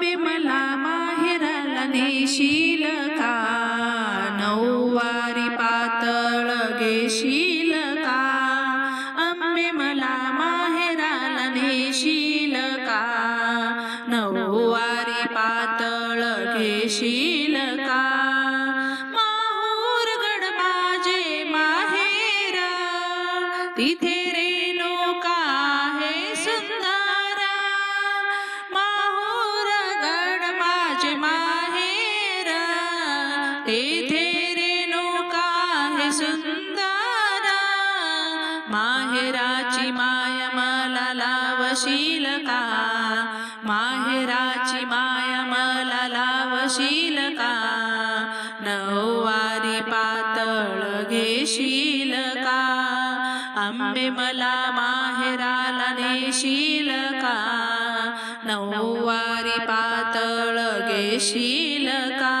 आंबे मला माहेराला नेशील का, नऊवारी पातळ घेशील का, आंबे मला माहेराला नेशील का, नऊवारी पातळ घेशील का. माहूरगड माझे माहेर, तिथे रेणुका आहे सुंदर, माहूरगड माझे माहेर, तिथे रेणुका आहे सुंदर. माहेराची माया मला लावशील का, माहेराची माया मला लावशील का, नऊवारी पातळ घेशील का, आंबे मला माहेराला नेशील का, नऊवारी पातळ घेशील का.